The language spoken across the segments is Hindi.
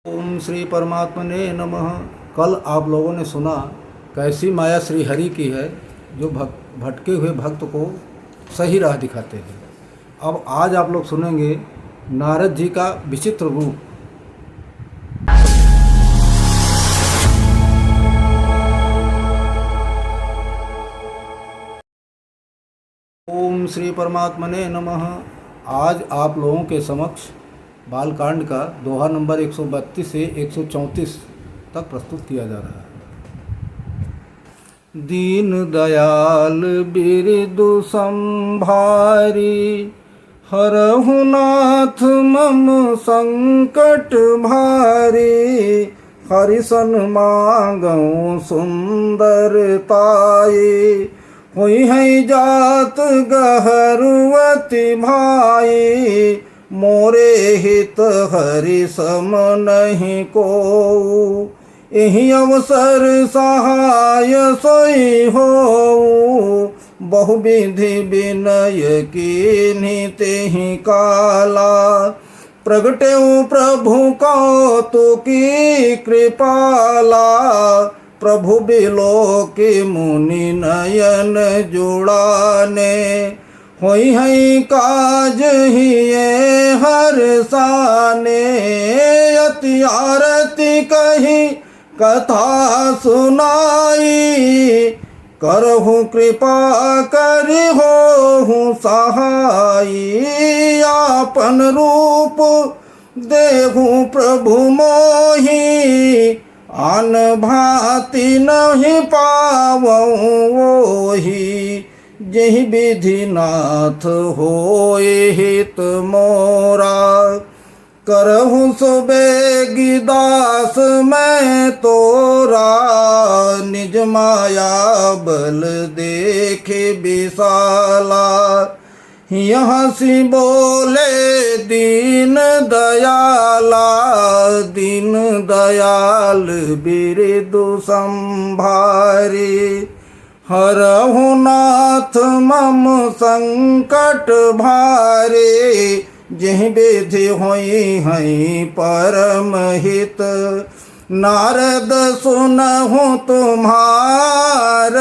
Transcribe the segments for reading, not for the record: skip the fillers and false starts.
ओम श्री परमात्मने नमः। कल आप लोगों ने सुना कैसी माया श्री हरि की है जो भटके हुए भक्त को सही राह दिखाते हैं। अब आज आप लोग सुनेंगे नारद जी का विचित्र रूप। ओम श्री परमात्मने नमः। आज आप लोगों के समक्ष बालकांड का दोहा नंबर 132 से 134 तक प्रस्तुत किया जा रहा है। दीन दयाल बिरदु संभारी, हरहु नाथ मम संकट भारी। हरिसन मांगऊँ सुंदरताये, हुई है जात गहरवती भाई। मोरे हित हरि सम नहीं को, यही अवसर सहाय सोई हो। बहुविधि विनय कीन्ही तेहि काला, प्रगटेऊ प्रभु कौतुकी कृपाला। प्रभु बिलोकी मुनि नयन जुड़ाने, होई है काज ही ये हर साने। अति आरती कही कथा सुनाई, करहु कृपा करि होहु सहाई। आपन रूप देहु प्रभु मोहि, आन भांति नहीं पावऊँ वोही। जहि विधि नाथ होए हित मोरा, करहु सुबेगी दास मैं तोरा। निज माया बल देखे विशाला, यहाँ सी बोले दीन दयाला। दीन दयाल बिरदु संभारी, हरहु नाथ मम संकट भारे। जहि विधि होई है परम हित, नारद सुनहु तुम्हार।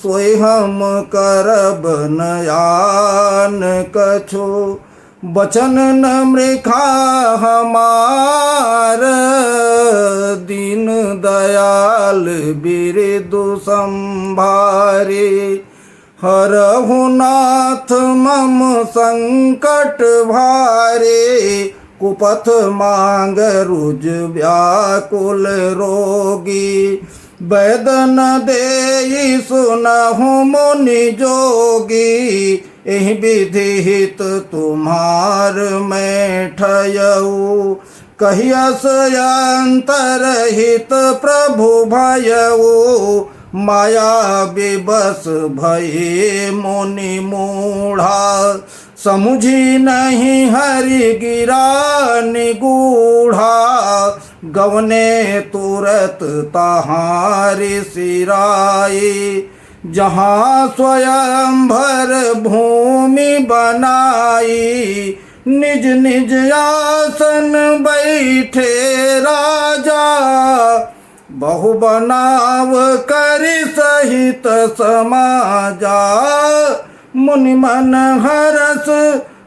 सोई हम करब नयान कछु, बचन न मृखा हमार। दीन दयाल बिरदु संभारी, हरहु नाथ मम संकट भारे। कुपथ मांग रुज व्याकुल रोगी, वैदन देई सुनहु मुनि जोगी। एहि विधि हित तुम्हार मैं ठयऊ, कहियस अंतर हित प्रभु भयऊ। माया विबस भये मुनि मूढ़ा, समुझी नहीं हरि गिरा निगूढ़ा। गवने तुरत तहारी सिराई, जहाँ स्वयंभर भूमि बनाई। निज निज आसन बैठे राजा, बहु बनाव करि सहित समाजा। मुनि मन हरस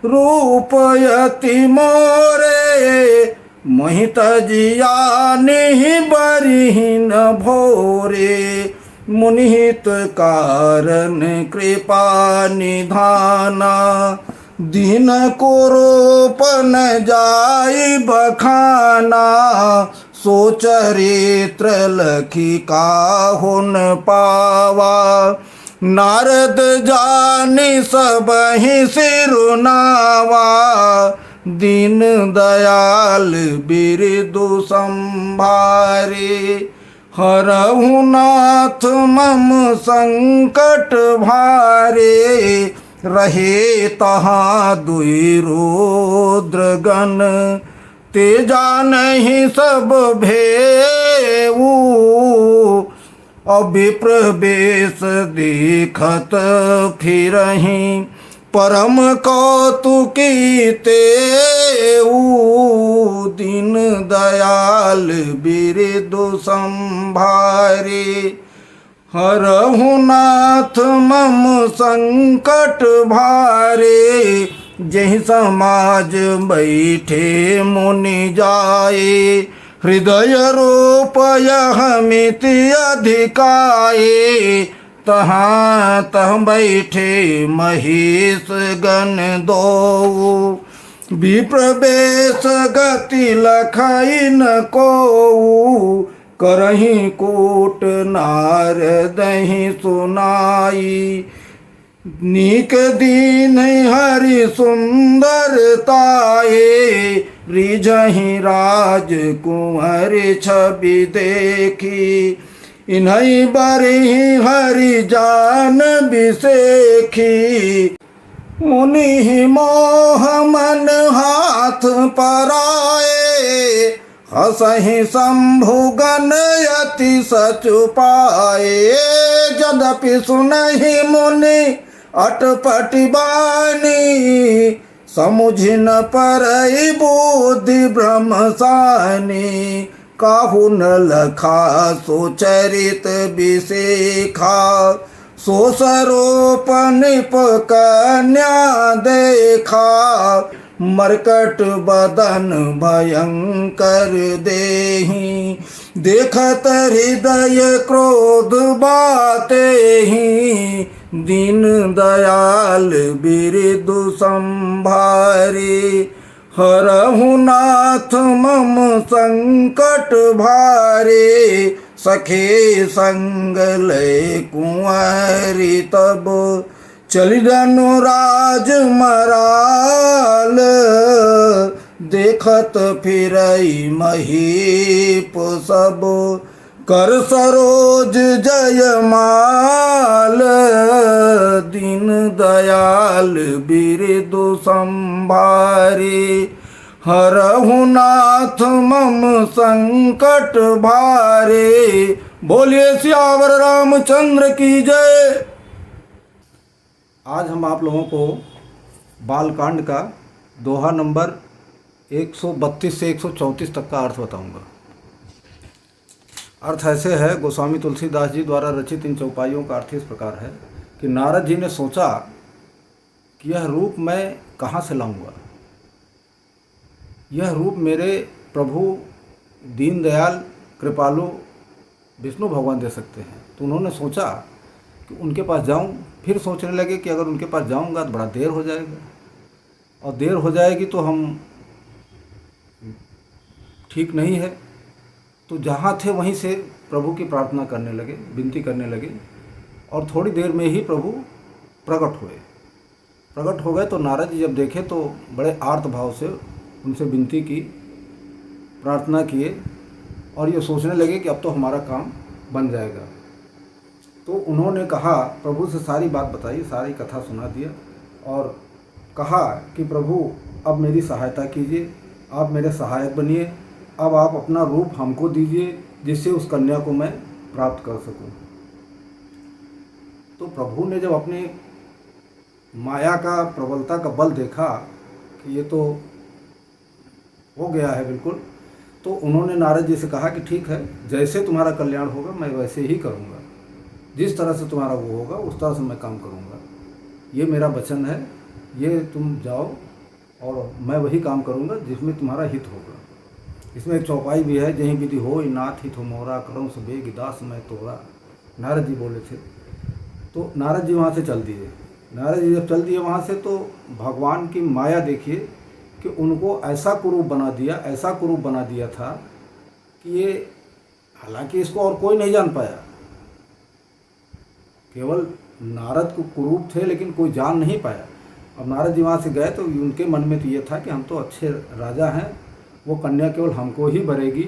रूप यति मोरे, मोहित जिया निहि बरिहि न भोरे। मुनिहित कारण कृपा निधाना, दीन को रोपन जाई बखाना। सो चरित्र लखी काहुन पावा, नारद जानि सबहि सिरुनावा। दीन दयाल बिरदु संभारी, हरहु नाथ मम संकट भारे। रहे तहाँ दुई रुद्रगण, ते जानहि सब भेऊ। अभिप्र बेश देखत फिरहीं, परम कौतुकी ते दीन दयाल बिरदु संभारे। हरहु नाथ मम संकट भारे। जहि समाज बैठे मुनि जाए। हृदय रोपयह मिति अधिकाए। तहाँ तह बैठे महेश गण दो। विप्रवेश गति लखई न को। करही कोट नारदहि सुनाई। नीक दीन हरि सुंदरताए। रिझहि राज कुंवर छवि देखी। इन्हई बरहि हरि जान बिसेखी। मुनि मोह मन हाथ पराए। हसहि शंभु गण अति सचुपाए। यद्यपि सुनहि मुनि अटपटि बानी। समुझि न परई बुद्धि ब्रह्म सानी। काहू न लखा सो चरित विशेखा। सो सरोप निप कन्या देखा। मरकट बदन भयंकर देहि। देखत हृदय क्रोध बातेहि। दीन दयाल बिरदु संभारे। हरहु नाथ मम संकट भारे। सखे संग लय कुंवरी तब। चलिदनु राज मराल। देखत फिरई महीप सब। कर सरोज जयमाल। दीन दयाल बिरदु संभारे। हरहु नाथ मम संकट भारे। बोलिए सियावर रामचंद्र की जय। आज हम आप लोगों को बालकांड का दोहा नंबर 132 से 134 तक का अर्थ बताऊंगा। अर्थ ऐसे है, गोस्वामी तुलसीदास जी द्वारा रचित इन चौपाइयों का अर्थ इस प्रकार है कि नारद जी ने सोचा कि यह रूप मैं कहाँ से लाऊंगा। यह रूप मेरे प्रभु दीनदयाल कृपालु विष्णु भगवान दे सकते हैं। तो उन्होंने सोचा कि उनके पास जाऊं। फिर सोचने लगे कि अगर उनके पास जाऊंगा तो बड़ा देर हो जाएगा, और देर हो जाएगी तो हम ठीक नहीं है। तो जहाँ थे वहीं से प्रभु की प्रार्थना करने लगे, विनती करने लगे, और थोड़ी देर में ही प्रभु प्रकट हुए। प्रकट हो गए तो नारद जी जब देखे तो बड़े आर्त भाव से उनसे विनती की, प्रार्थना किए, और ये सोचने लगे कि अब तो हमारा काम बन जाएगा। तो उन्होंने कहा, प्रभु से सारी बात बताई, सारी कथा सुना दिया, और कहा कि प्रभु अब मेरी सहायता कीजिए, आप मेरे सहायक बनिए। अब आप अपना रूप हमको दीजिए जिससे उस कन्या को मैं प्राप्त कर सकूं। तो प्रभु ने जब अपनी माया का, प्रबलता का बल देखा कि ये तो हो गया है बिल्कुल, तो उन्होंने नारद जी से कहा कि ठीक है, जैसे तुम्हारा कल्याण होगा मैं वैसे ही करूँगा। जिस तरह से तुम्हारा वो होगा उस तरह से मैं काम करूँगा। ये मेरा वचन है, ये तुम जाओ और मैं वही काम करूँगा जिसमें तुम्हारा हित होगा। इसमें एक चौपाई भी है, जहीं विधि हो नाथ हित हो मोरा। करम सबेग दास मैं तोरा। नारद जी बोले थे। तो नारद जी वहाँ से चल दिए। नारद जी जब चल दिए वहाँ से, तो भगवान की माया देखिए कि उनको ऐसा कुरूप बना दिया, ऐसा कुरूप बना दिया था कि ये, हालांकि इसको और कोई नहीं जान पाया, केवल नारद को कुरूप थे लेकिन कोई जान नहीं पाया। अब नारद जी वहाँ से गए तो उनके मन में तो ये था कि हम तो अच्छे राजा हैं, वो कन्या केवल हमको ही भरेगी,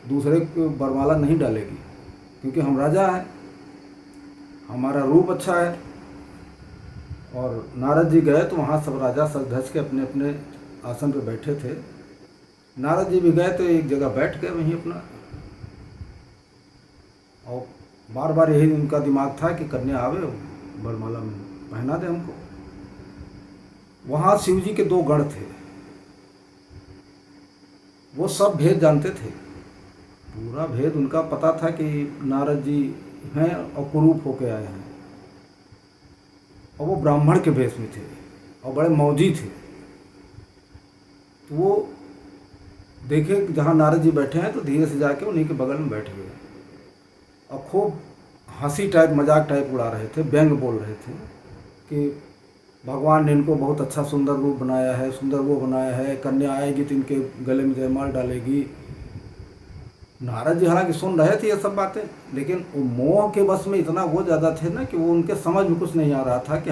दूसरे को बरमाला नहीं डालेगी, क्योंकि हम राजा हैं, हमारा रूप अच्छा है। और नारद जी गए तो वहाँ सब राजा सज धज के अपने अपने आसन पे बैठे थे। नारद जी भी गए तो एक जगह बैठ गए वहीं अपना, और बार बार यही उनका दिमाग था कि कन्या आवे बरमाला में पहना दे हमको। वहाँ शिव जी के दो गण थे, वो सब भेद जानते थे, पूरा भेद उनका पता था कि नारद जी हैं और कुरूप होके आए हैं, और वो ब्राह्मण के भेष में थे और बड़े मौजी थे। तो वो देखे कि जहाँ नारद जी बैठे हैं तो धीरे से जाके उन्हीं के बगल में बैठ गए और खूब हंसी टाइप मजाक टाइप उड़ा रहे थे, व्यंग बोल रहे थे कि भगवान ने इनको बहुत अच्छा सुंदर रूप बनाया है, सुंदर वो बनाया है, कन्या आएगी तो इनके गले में जयमाल डालेगी। नारद जी हालांकि सुन रहे थे ये सब बातें, लेकिन वो मोह के बस में इतना वो ज़्यादा थे ना कि वो उनके समझ में कुछ नहीं आ रहा था कि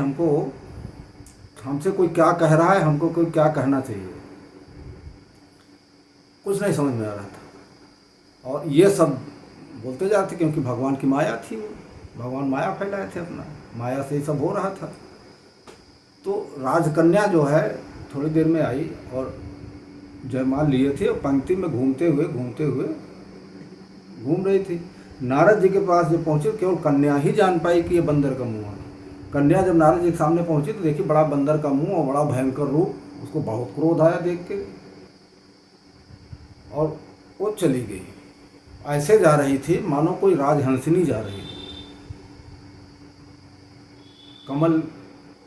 हमसे कोई क्या कह रहा है, हमको कोई क्या कहना चाहिए, कुछ नहीं समझ में आ रहा था। और ये सब बोलते जाते क्योंकि भगवान की माया थी, वो भगवान माया फैलाए थे अपना, माया से ही सब हो रहा था। तो राजकन्या जो है थोड़ी देर में आई और जयमाल लिए थे और पंक्ति में घूमते हुए घूम रही थी। नारद जी के पास जब पहुँचे केवल कन्या ही जान पाई कि ये बंदर का मुँह है। कन्या जब नारद जी के सामने पहुँची तो देखी बड़ा बंदर का मुँह और बड़ा भयंकर रूप, उसको बहुत क्रोध आया देख के और वो चली गई। ऐसे जा रही थी मानो कोई राजहंसिनी जा रही, कमल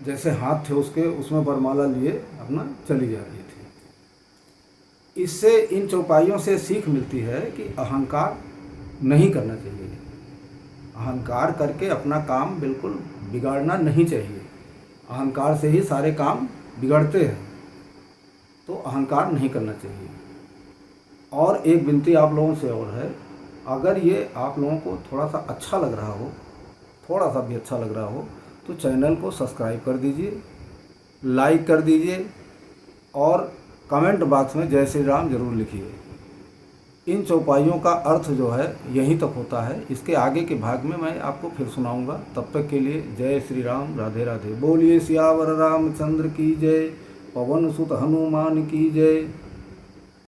जैसे हाथ थे उसके, उसमें वरमाला लिए अपना चली जा रही थी। इससे इन चौपाइयों से सीख मिलती है कि अहंकार नहीं करना चाहिए, अहंकार करके अपना काम बिल्कुल बिगाड़ना नहीं चाहिए। अहंकार से ही सारे काम बिगड़ते हैं, तो अहंकार नहीं करना चाहिए। और एक विनती आप लोगों से और है, अगर ये आप लोगों को थोड़ा सा अच्छा लग रहा हो, थोड़ा सा भी अच्छा लग रहा हो, तो चैनल को सब्सक्राइब कर दीजिए, लाइक कर दीजिए और कमेंट बॉक्स में जय श्री राम जरूर लिखिए। इन चौपाइयों का अर्थ जो है यहीं तक होता है, इसके आगे के भाग में मैं आपको फिर सुनाऊंगा। तब तक के लिए जय श्री राम, राधे राधे। बोलिए सियावर रामचंद्र की जय, पवन सुत हनुमान की जय।